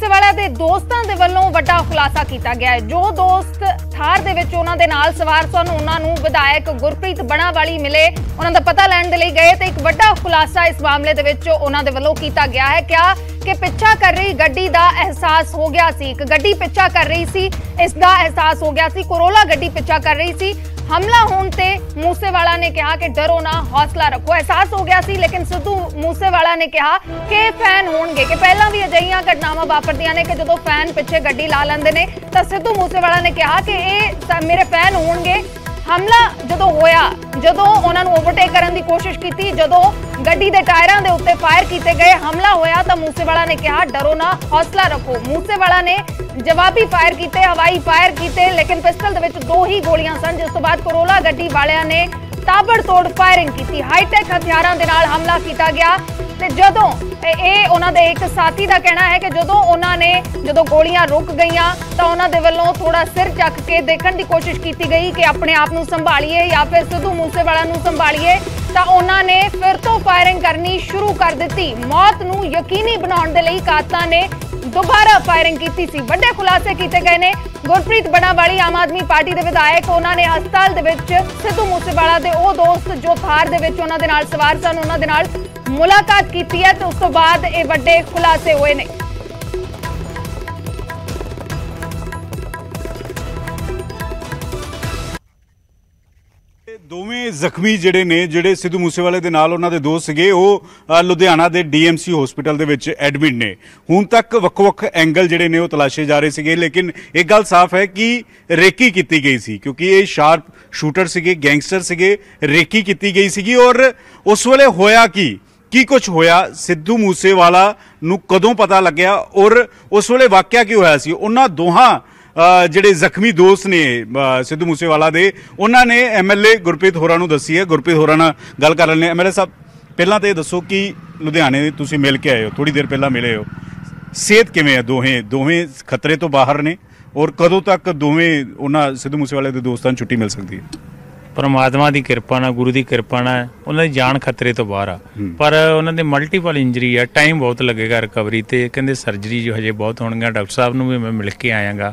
मूसेवाला दे दोस्तां दे वल्लों वड्डा खुलासा किया गया है। जो दोस्त थार दे विच उन्हां दे नाल सवार सन उन्हां नूं विधायक गुरप्रीत बनावाली मिले, उन्हां दा पता लैण दे लई गए ते एक वड्डा खुलासा इस मामले दे विच उन्हां दे वल्लों किया गया है। क्या कि पिछा कर रही गड्डी दा एहसास हो गया सी, एक गड्डी पिछा कर रही सी, इस दा एहसास हो गया सी, कोरोला गड्डी पिछा कर रही सी। हमला होने ते मूसेवाला ने कहा कि डरो ना, हौसला रखो। एहसास हो गया सी, लेकिन सिद्धू मूसेवाला ने कहा कि फैन होणगे, कि पहला भी अजिहियां घटनावां वापरदियां ने कि जदों फैन पिछे गड्डी ला लैंदे ने तां सिद्धू मूसेवाला ने कहा कि ये मेरे फैन होणगे। हमला जदों होया, जदों उन्हां नूं ओवरटेक करन दी कोशिश कीती, जदों गड्डी दे टायरां दे उत्ते फायर कीते गए, हमला होया तां मूसेवाला ने कहा डरो ना, हौसला रखो। मूसेवाला ने जवाबी फायर कीते, हवाई फायर कीते, लेकिन पिस्टल दे विच 2 ही गोलियां सन, जिस तो बाद कोरोला गड्डी वालियां ने ताबड़तोड़ फायरिंग की। हाईटैक हथियारां दे नाल हमला किया गया। ते जदों उन्हां दे एक साथी का कहना है कि जदों गोलियां रुक गईयां तां उन्हां दे वल्लों थोड़ा सिर चक के देखण दी कोशिश की गई कि अपने आप नूं संभालीए या फिर सिद्धू मूसेवाला नूं संभालीए, तां उन्हां ने फिर तो फायरिंग करनी शुरू कर दित्ती। मौत नूं यकीनी बनाउण दे लई कातलां ने दोबारा फायरिंग की सी। बड़े खुलासे किए गए ने। गुरप्रीत बनावाली आम आदमी पार्टी के विधायक, उन्होंने हस्पताल दे विच सिद्धू मूसेवाला दे ओ दोस्त जो थार दे विच उन्हां दे नाल सवार सन उन्हां दे नाल मुलाकात की है, तो उस तो बाद ये बड़े खुलासे हुए ने। दोवें ਜ਼ਖਮੀ ਜਿਹੜੇ ਨੇ ਜਿਹੜੇ ਸਿੱਧੂ ਮੂਸੇਵਾਲੇ ਦੇ ਨਾਲ ਉਹਨਾਂ ਦੇ ਦੋਸਤ ਸੀਗੇ ਉਹ ਲੁਧਿਆਣਾ ਦੇ ਡੀਐਮਸੀ ਹਸਪੀਟਲ ਦੇ ਵਿੱਚ ਐਡਮਿਟ ਨੇ। ਹੁਣ ਤੱਕ ਵੱਖ-ਵੱਖ ਐਂਗਲ ਜਿਹੜੇ ਨੇ ਉਹ ਤਲਾਸ਼ੇ ਜਾ ਰਹੇ ਸੀਗੇ, ਲੇਕਿਨ ਇੱਕ ਗੱਲ ਸਾਫ਼ ਹੈ ਕਿ ਰੇਕੀ ਕੀਤੀ ਗਈ ਸੀ ਕਿਉਂਕਿ ਇਹ ਸ਼ਾਰਪ ਸ਼ੂਟਰ ਸੀਗੇ, ਗੈਂਗਸਟਰ ਸੀਗੇ, ਰੇਕੀ ਕੀਤੀ ਗਈ ਸੀਗੀ। ਔਰ ਉਸ ਵੇਲੇ ਹੋਇਆ ਕੀ ਕੁਝ ਹੋਇਆ, ਸਿੱਧੂ ਮੂਸੇਵਾਲਾ ਨੂੰ ਕਦੋਂ ਪਤਾ ਲੱਗਿਆ ਔਰ ਉਸ ਵੇਲੇ ਵਾਕਿਆ ਕੀ ਹੋਇਆ ਸੀ, ਉਹਨਾਂ ਦੋਹਾਂ ਜਿਹੜੇ ਜ਼ਖਮੀ ਦੋਸਤ ਨੇ ਸਿੱਧੂ ਮੂਸੇਵਾਲਾ ਦੇ ਉਹਨਾਂ ਨੇ ਐਮਐਲਏ ਗੁਰਪ੍ਰੀਤ ਹੋਰਾਂ ਨੂੰ ਦੱਸੀ ਹੈ। ਗੁਰਪ੍ਰੀਤ ਹੋਰਾਂ ਨਾਲ ਗੱਲ ਕਰ ਲੈਂਦੇ। ਐਮਐਲਏ ਸਾਹਿਬ, ਪਹਿਲਾਂ ਤਾਂ ਇਹ ਦੱਸੋ ਕਿ ਲੁਧਿਆਣੇ ਤੁਸੀਂ ਮਿਲ ਕੇ ਆਏ ਹੋ, ਥੋੜ੍ਹੀ ਦੇਰ ਪਹਿਲਾਂ ਮਿਲੇ ਹੋ, ਸਿਹਤ ਕਿਵੇਂ ਹੈ? ਦੋਵੇਂ ਖਤਰੇ ਤੋਂ ਬਾਹਰ ਨੇ ਔਰ ਕਦੋਂ ਤੱਕ ਦੋਵੇਂ ਉਹਨਾਂ ਸਿੱਧੂ ਮੂਸੇਵਾਲੇ ਦੇ ਦੋਸਤਾਂ ਨੂੰ ਛੁੱਟੀ ਮਿਲ ਸਕਦੀ ਹੈ? परमात्मा की कृपा ना, गुरु की कृपा ना उन्होंने जान खतरे तो बाहर आ, पर उन्होंने मल्टीपल इंजरी है, टाइम बहुत लगेगा रिकवरी ते, कहते सर्जरी जो हजे बहुत होणगीਆਂ। डॉक्टर साहब ਨੂੰ भी मैं मिल के आयागा,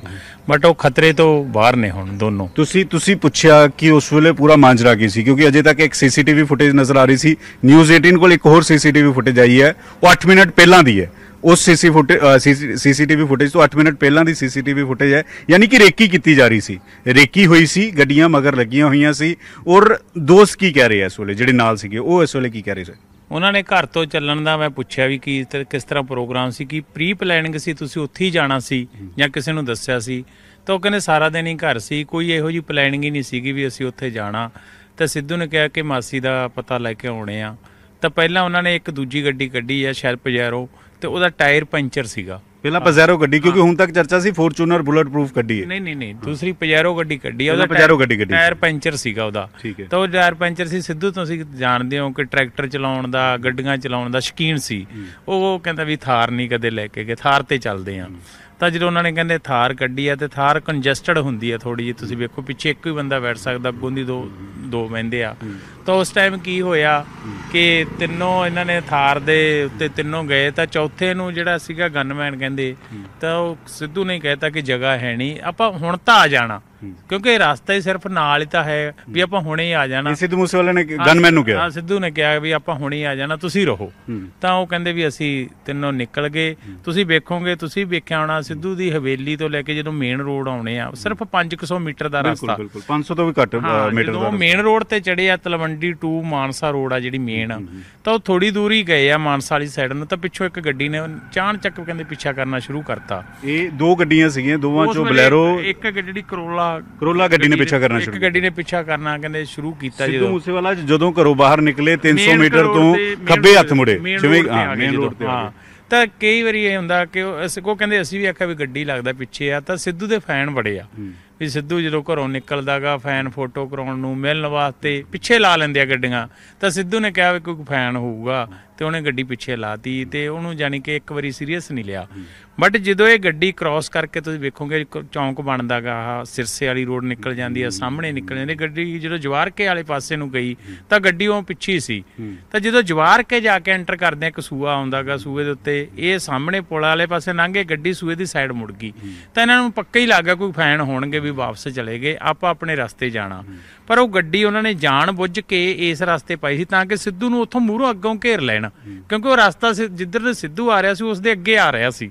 बट वो खतरे तो बाहर ने ਹੁਣ ਦੋਨੋਂ। ਤੁਸੀਂ ਪੁੱਛਿਆ ਕਿ ਉਸ ਵੇਲੇ ਪੂਰਾ ਮਾਂਜਰਾ ਕੀ ਸੀ? ਕਿਉਂਕਿ ਅਜੇ ਤੱਕ ਇੱਕ ਸੀਸੀਟੀਵੀ ਫੁਟੇਜ ਨਜ਼ਰ ਆ ਰਹੀ ਸੀ। ਨਿਊਜ਼ 18 ਕੋਲ ਇੱਕ ਹੋਰ ਸੀਸੀਟੀਵੀ ਫੁਟੇਜ ਆਈ ਹੈ, ਉਹ 8 ਮਿੰਟ ਪਹਿਲਾਂ ਦੀ ਹੈ। ਉਸ ਸੀਸੀਟੀਵੀ ਫੁਟੇਜ ਤੋਂ 8 ਮਿੰਟ ਪਹਿਲਾਂ ਦੀ ਸੀਸੀਟੀਵੀ ਫੁਟੇਜ ਹੈ, ਯਾਨੀ ਕਿ ਰੇਕੀ ਕੀਤੀ ਜਾ ਰਹੀ ਸੀ, ਰੇਕੀ ਹੋਈ ਸੀ, ਗੱਡੀਆਂ ਮਗਰ ਲੱਗੀਆਂ ਹੋਈਆਂ ਸੀ। ਔਰ ਦੋਸਤ ਕੀ ਕਹਿ ਰਹੇ ਇਸ ਵੇਲੇ ਜਿਹੜੇ ਨਾਲ ਸੀਗੇ, ਉਹ ਇਸ ਵੇਲੇ ਕੀ ਕਹਿ ਰਹੇ ਸੀ? ਉਹਨਾਂ ਨੇ ਘਰ ਤੋਂ ਚੱਲਣ ਦਾ ਮੈਂ ਪੁੱਛਿਆ ਵੀ ਕਿਸ ਤਰ੍ਹਾਂ ਪ੍ਰੋਗਰਾਮ ਸੀ, ਕਿ ਪ੍ਰੀ ਪਲੈਨਿੰਗ ਸੀ, ਤੁਸੀਂ ਉੱਥੇ ਹੀ ਜਾਣਾ ਸੀ ਜਾਂ ਕਿਸੇ ਨੂੰ ਦੱਸਿਆ ਸੀ? ਤਾਂ ਉਹ ਕਹਿੰਦੇ ਸਾਰਾ ਦਿਨ ਹੀ ਘਰ ਸੀ, ਕੋਈ ਇਹੋ ਜਿਹੀ ਪਲੈਨਿੰਗ ਹੀ ਨਹੀਂ ਸੀਗੀ ਵੀ ਅਸੀਂ ਉੱਥੇ ਜਾਣਾ। ਤਾਂ ਸਿੱਧੂ ਨੇ ਕਿਹਾ ਕਿ ਮਾਸੀ ਦਾ ਪਤਾ ਲੈ ਕੇ ਆਉਣੇ ਆ। ਤਾਂ ਪਹਿਲਾਂ ਉਹਨਾਂ ਨੇ ਇੱਕ ਦੂਜੀ ਗੱਡੀ ਕੱਢੀ ਆ ਸ਼ਾਇਦ ਪਜੈਰੋ, ਤੇ ਉਹਦਾ ਟਾਇਰ ਪੰਚਰ ਸੀਗਾ। ਪਹਿਲਾਂ ਪਜੈਰੋ ਗੱਡੀ, ਕਿਉਂਕਿ ਹੁਣ ਤੱਕ ਚਰਚਾ ਸੀ ਫੋਰਚੂਨਰ ਬੁਲਟ ਪ੍ਰੂਫ ਗੱਡੀ ਹੈ। ਨਹੀਂ, ਦੂਸਰੀ ਪਜੈਰੋ ਗੱਡੀ ਕੱਢੀ ਆ, ਉਹਦਾ ਟਾਇਰ ਪੰਚਰ ਸੀਗਾ ਉਹਦਾ। ਤਾਂ ਉਹ ਟਾਇਰ ਪੰਚਰ ਸੀ। ਸਿੱਧੂ ਤੁਸੀਂ ਜਾਣਦੇ ਹੋ ਕਿ ਟਰੈਕਟਰ ਚਲਾਉਣ ਦਾ, ਗੱਡੀਆਂ ਚਲਾਉਣ ਦਾ ਸ਼ੌਕੀਨ ਸੀ। ਉਹ ਕਹਿੰਦਾ ਵੀ ਥਾਰ ਨਹੀਂ ਕਦੇ ਲੈ ਕੇ ਗਏ, ਥਾਰ ਤੇ ਚੱਲਦੇ ਆ। ਤਾਂ ਜਦੋਂ ਉਹਨਾਂ ਨੇ ਕਹਿੰਦੇ ਥਾਰ ਕੱਢੀ ਆ, ਤੇ ਥਾਰ ਕੰਜਸਟਡ ਹੁੰਦੀ ਆ ਥੋੜੀ ਜਿਹੀ, ਤੁਸੀਂ ਵੇਖੋ ਪਿੱਛੇ ਇੱਕ ਹੀ ਬੰਦਾ ਬੈਠ ਸਕਦਾ, ਅੱਗੋਂ ਦੀ ਦੋ ਬਹਿੰਦੇ ਆ। ਤਾਂ ਉਸ ਟਾਈਮ ਕੀ ਹੋਇਆ ਕਿ ਤਿੰਨੋਂ ਇਹਨਾਂ ਨੇ ਥਾਰ ਦੇ ਉੱਤੇ ਤਿੰਨੋਂ ਗਏ, ਤਾਂ ਚੌਥੇ ਨੂੰ ਜਿਹੜਾ ਸੀਗਾ ਗਨਮੈਨ ਕਹਿੰਦੇ, ਤਾਂ ਉਹ ਸਿੱਧੂ ਨੇ ਕਹਿਤਾ ਕਿ ਜਗ੍ਹਾ ਹੈ ਨਹੀਂ, ਆਪਾਂ ਹੁਣ ਤਾਂ ਆ ਜਾਣਾ, ਕਿਉਂਕਿ ਰਸਤਾ ਹੀ ਸਿਰਫ ਨਾਲ ਹੀ ਤਾਂ ਹੈ ਵੀ ਆਪਾਂ ਹੁਣੇ ਹੀ ਆ ਜਾਣਾ। ਸਿੱਧੂ ਮੂਸੇਵਾਲੇ ਨੇ ਗਨਮੈਨ ਨੂੰ ਕਿਹਾ, ਸਿੱਧੂ ਨੇ ਕਿਹਾ ਵੀ ਆਪਾਂ ਹੁਣੇ ਹੀ ਆ ਜਾਣਾ, ਤੁਸੀਂ ਰਹੋ। ਤਾਂ ਉਹ ਕਹਿੰਦੇ ਵੀ ਅਸੀਂ ਤਿੰਨੋਂ ਨਿਕਲ ਗਏ। ਤੁਸੀਂ ਵੇਖੋਗੇ, ਤੁਸੀਂ ਵੇਖਿਆ ਹੋਣਾ, ਸਿੱਧੂ ਦੀ ਹਵੇਲੀ ਤੋਂ ਲੈ ਕੇ ਜਦੋਂ ਮੇਨ ਰੋਡ ਆਉਣੇ ਆ, ਸਿਰਫ 500 ਮੀਟਰ ਦਾ ਰਸਤਾ, 500 ਤੋਂ ਵੀ ਘੱਟ ਮੀਟਰ। ਜਦੋਂ ਮੇਨ ਰੋਡ ਤੇ ਚੜੇ ਆ, ਤਲਵੰਡੀ ਟੂ ਮਾਨਸਾ ਰੋਡ ਆ ਜਿਹੜੀ ਮੇਨ, ਤਾਂ ਉਹ ਥੋੜੀ ਦੂਰ ਹੀ ਗਏ ਆ ਮਾਨਸਾ ਵਾਲੀ ਸਾਈਡ ਨੂੰ। ਤਾਂ ਪਿੱਛੋਂ ਇੱਕ ਗੱਡੀ ਨੇ ਚਾਣ ਚੱਕ ਕਹਿੰਦੇ ਪਿੱਛਾ ਕਰਨਾ ਸ਼ੁਰੂ ਕਰਤਾ। ਇਹ 2 ਗੱਡੀਆਂ ਸੀਗੀਆਂ, ਦੋਵਾਂ ਚੋਂ ਬਲੈਰੋ, ਇੱਕ ਜਿਹੜੀ ਕਰੋਲਾ ਗੱਡੀ ਨੇ ਪਿੱਛਾ ਕਰਨਾ ਸ਼ੁਰੂ, ਇੱਕ ਗੱਡੀ ਨੇ ਪਿੱਛਾ ਕਰਨਾ ਕਹਿੰਦੇ ਸ਼ੁਰੂ ਕੀਤਾ। ਸਿੱਧੂ ਮੂਸੇਵਾਲਾ ਜਦੋਂ ਘਰੋਂ ਬਾਹਰ ਨਿਕਲੇ 300 ਮੀਟਰ ਤੋਂ ਖੱਬੇ ਹੱਥ ਮੁੜੇ, ਜਿਵੇਂ ਮੇਨ ਰੋਡ ਤੇ। ਤਾਂ ਕਈ ਵਾਰੀ ਇਹ ਹੁੰਦਾ ਕਿ ਉਹ ਕਹਿੰਦੇ ਅਸੀਂ ਵੀ ਆਖਿਆ ਵੀ ਗੱਡੀ ਲੱਗਦਾ ਪਿੱਛੇ ਆ, ਤਾਂ ਸਿੱਧੂ ਦੇ ਫੈਨ ਬੜੇ ਆ, ਵੀ ਸਿੱਧੂ ਜਦੋਂ ਘਰੋਂ ਨਿਕਲਦਾਗਾ ਫੈਨ ਫੋਟੋ ਕਰਾਉਣ ਨੂੰ ਮਿਲਣ ਵਾਸਤੇ ਪਿੱਛੇ ਲਾ ਲੈਂਦੇ ਆ ਗੱਡੀਆਂ, ਤਾਂ ਸਿੱਧੂ ਨੇ ਕਿਹਾ ਵੀ ਕੋਈ ਫੈਨ ਹੋਊਗਾ ਤੇ ਉਹਨੇ ਗੱਡੀ ਪਿੱਛੇ ਲਾਤੀ ਤੇ ਉਹਨੂੰ ਜਾਣੀ ਕਿ ਇੱਕ ਵਾਰੀ ਸੀਰੀਅਸ ਨਹੀਂ ਲਿਆ। ਬਟ ਜਦੋਂ ਇਹ ਗੱਡੀ ਕ੍ਰਾਸ ਕਰਕੇ ਤੁਸੀਂ ਵੇਖੋਗੇ ਚੌਂਕ ਬਣਦਾਗਾ, ਆਹ ਸਿਰਸੇ ਵਾਲੀ ਰੋਡ ਨਿਕਲ ਜਾਂਦੀ ਆ, ਸਾਹਮਣੇ ਨਿਕਲ ਜਾਂਦੀ ਗੱਡੀ, ਜਦੋਂ ਜਵਾਰਕੇ ਵਾਲੇ ਪਾਸੇ ਨੂੰ ਗਈ ਤਾਂ ਗੱਡੀ ਉਹ ਪਿੱਛੇ ਸੀ। ਤਾਂ ਜਦੋਂ ਜਵਾਰਕੇ ਜਾ ਕੇ ਐਂਟਰ ਕਰਦੇ ਆ, ਕਸੂਆ ਆਉਂਦਾਗਾ, ਸੂਏ ਦੇ ਉੱਤੇ ਇਹ ਸਾਹਮਣੇ ਪੁਲ ਵਾਲੇ ਪਾਸੇ ਲੰਘੇ, ਗੱਡੀ ਸੂਏ ਦੀ ਸਾਈਡ ਮੁੜ ਗਈ। ਤਾਂ ਇਹਨਾਂ ਨੂੰ ਪੱਕਾ ਹੀ ਲੱਗ ਗਿਆ ਕੋਈ ਫੈਨ ਹੋਣਗੇ ਵੀ ਵਾਪਸ ਚਲੇ ਗਏ, ਆਪਾਂ ਆਪਣੇ ਰਸਤੇ ਜਾਣਾ। ਪਰ ਉਹ ਗੱਡੀ ਉਹਨਾਂ ਨੇ ਜਾਣ ਬੁੱਝ ਕੇ ਇਸ ਰਸਤੇ ਪਾਈ ਸੀ ਤਾਂ ਕਿ ਸਿੱਧੂ ਨੂੰ ਉੱਥੋਂ ਮੂਹਰੋਂ ਅੱਗੋਂ ਘੇਰ ਲੈਣ, ਕਿਉਂਕਿ ਉਹ ਰਸਤਾ ਜਿੱਧਰ ਸਿੱਧੂ ਆ ਰਿਹਾ ਸੀ ਉਸ ਦੇ ਅੱਗੇ ਆ ਰਿਹਾ ਸੀ।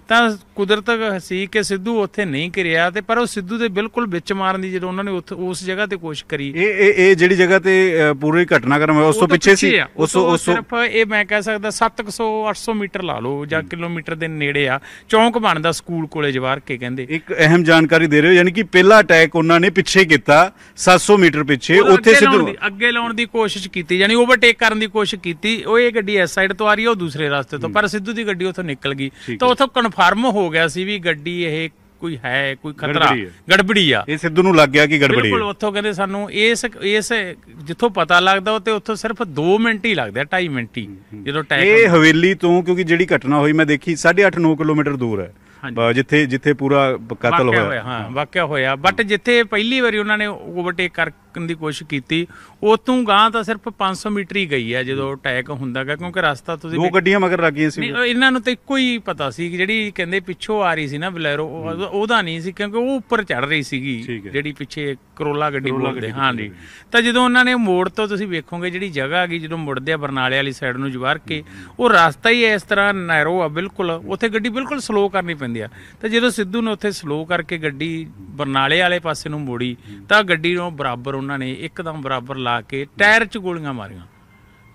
ਤਾਂ ਕੁਦਰਤ ਸੀ ਕਿ ਸਿੱਧੂ ਉੱਥੇ ਨਹੀਂ ਘਿਰਿਆ, ਤੇ ਪਰ ਉਹ ਸਿੱਧੂ ਦੇ ਬਿਲਕੁਲ ਵਿੱਚ ਮਾਰਨ ਦੀ ਜਦੋਂ ਉਹਨਾਂ ਨੇ ਉਸ ਜਗ੍ਹਾ ਤੇ ਕੋਸ਼ਿਸ਼ ਕਰੀ। ਇਹ ਜਿਹੜੀ ਜਗ੍ਹਾ ਤੇ ਪੂਰੀ ਘਟਨਾਕ੍ਰਮ ਹੋਇਆ ਉਸ ਤੋਂ ਪਿੱਛੇ ਸੀ, ਉਸ ਸਿਰਫ ਇਹ ਮੈਂ ਕਹਿ ਸਕਦਾ 700-800 ਮੀਟਰ ਲਾ ਲਓ ਜਾਂ ਕਿਲੋਮੀਟਰ ਦੇ ਨੇੜੇ ਆ, ਚੌਂਕ ਬਣਦਾ ਸਕੂਲ ਕੋਲੇ ਜਵਾਰਕੇ ਕਹਿੰਦੇ। ਇੱਕ ਅਹਿਮ ਜਾਣਕਾਰੀ ਦੇ ਰਹੇ ਹੋ, ਯਾਨੀ ਕਿ ਪਹਿਲਾ ਅਟੈਕ ਉਹਨਾਂ ਨੇ ਪਿੱਛੇ ਕੀਤਾ 700 ਮੀਟਰ ਪਿੱਛੇ, ਉੱਥੇ ਸਿੱਧੂ ਅੱਗੇ ਲਾਉਣ ਦੀ ਕੋਸ਼ਿਸ਼ ਕੀਤੀ, ਯਾਨੀ ਓਵਰਟੇਕ ਕਰਨ ਦੀ ਕੋਸ਼ਿਸ਼ ਕੀਤੀ। ਉਹ ਇਹ ਗੱਡੀ ਇਸ ਸਾਈਡ ਤੋਂ ਆ ਰਹੀ ਹੈ, ਉਹ ਦੂਸਰੇ ਰਸਤੇ ਤੋਂ, ਪਰ ਸਿੱਧੂ ਦੀ ਗੱਡੀ ਉੱਥੋਂ ਨਿਕਲ ਗਈ। ਤਾਂ ਉੱਥੋਂ ਕਨਫਰਮ ਹੋ ਗਿਆ ਸੀ ਵੀ ਗੱਡੀ ਇਹ ਕੋਈ ਹੈ, ਕੋਈ ਖਤਰਾ, ਗੜਬੜੀ ਆ। ਇਹ ਸਿੱਧੂ ਨੂੰ ਲੱਗ ਗਿਆ ਕਿ ਗੜਬੜੀ ਹੈ। ਬਿਲਕੁਲ ਉੱਥੋਂ ਕਹਿੰਦੇ ਸਾਨੂੰ ਇਸ ਜਿੱਥੋਂ ਪਤਾ ਲੱਗਦਾ ਉਹ ਤੇ ਉੱਥੋਂ ਸਿਰਫ 2 ਮਿੰਟ ਹੀ ਲੱਗਦੇ ਆ, 2.5 ਮਿੰਟ ਹੀ। ਜਦੋਂ ਇਹ ਹਵੇਲੀ ਤੋਂ, ਕਿਉਂਕਿ ਜਿਹੜੀ ਘਟਨਾ ਹੋਈ ਮੈਂ ਦੇਖੀ 8.5-9 ਕਿਲੋਮੀਟਰ ਦੂਰ ਹੈ ਜਿੱਥੇ ਪੂਰਾ ਕਤਲ ਹੋਇਆ। ਹਾਂ, ਵਾਕਿਆ ਹੋਇਆ। ਬਟ ਜਿੱਥੇ ਪਹਿਲੀ ਵਾਰੀ ਉਹਨਾਂ ਨੇ ਓਵਰਟੇਕ ਕਰਨ ਦੀ ਕੋਸ਼ਿਸ਼ ਕੀਤੀ, ਉਤੋਂ ਗਾਂ ਤਾਂ ਸਿਰਫ 500 ਮੀਟਰ ਹੀ ਗਈ ਹੈ ਜਦੋਂ ਅਟੈਕ ਹੁੰਦਾਗਾ, ਕਿਉਂਕਿ ਰਸਤਾ ਤੁਸੀਂ 2 ਗੱਡੀਆਂ ਮਗਰ ਲੱਗੀਆਂ ਸੀ। ਇਹਨਾਂ ਨੂੰ ਤਾਂ ਇੱਕੋ ਹੀ ਪਤਾ ਸੀ, ਜਿਹੜੀ ਕਹਿੰਦੇ ਪਿੱਛੋਂ ਆ ਰਹੀ ਸੀ ਨਾ ਬਲੈਰੋ, ਉਹਦਾ ਨਹੀਂ ਸੀ, ਕਿਉਂਕਿ ਉਹ ਉੱਪਰ ਚੜ ਰਹੀ ਸੀਗੀ ਜਿਹੜੀ ਪਿੱਛੇ ਕਰੋਲਾ ਗੱਡੀ ਬੋਲਦੇ। ਹਾਂਜੀ, ਤਾਂ ਜਦੋਂ ਉਹਨਾਂ ਨੇ ਮੋੜ ਤੋਂ ਤੁਸੀਂ ਵੇਖੋਗੇ ਜਿਹੜੀ ਜਗ੍ਹਾ ਹੈਗੀ, ਜਦੋਂ ਮੁੜਦੇ ਆ ਬਰਨਾਲੇ ਵਾਲੀ ਸਾਈਡ ਨੂੰ ਜਵਾਰਕੇ, ਉਹ ਰਸਤਾ ਹੀ ਇਸ ਤਰ੍ਹਾਂ ਨੈਰੋ ਆ ਬਿਲਕੁਲ, ਉੱਥੇ ਗੱਡੀ ਬਿਲਕੁਲ ਸਲੋ ਕਰਨੀ ਪੈਂਦੀ ਆ। ਤਾਂ ਜਦੋਂ ਸਿੱਧੂ ਨੇ ਉੱਥੇ ਸਲੋ ਕਰਕੇ ਗੱਡੀ ਬਰਨਾਲੇ ਵਾਲੇ ਪਾਸੇ ਨੂੰ ਮੋੜੀ ਤਾਂ ਗੱਡੀ ਨੂੰ ਬਰਾਬਰ ਉਹਨਾਂ ਨੇ ਇੱਕਦਮ ਬਰਾਬਰ ਲਾ ਕੇ ਟਾਇਰ 'ਚ ਗੋਲੀਆਂ ਮਾਰੀਆਂ।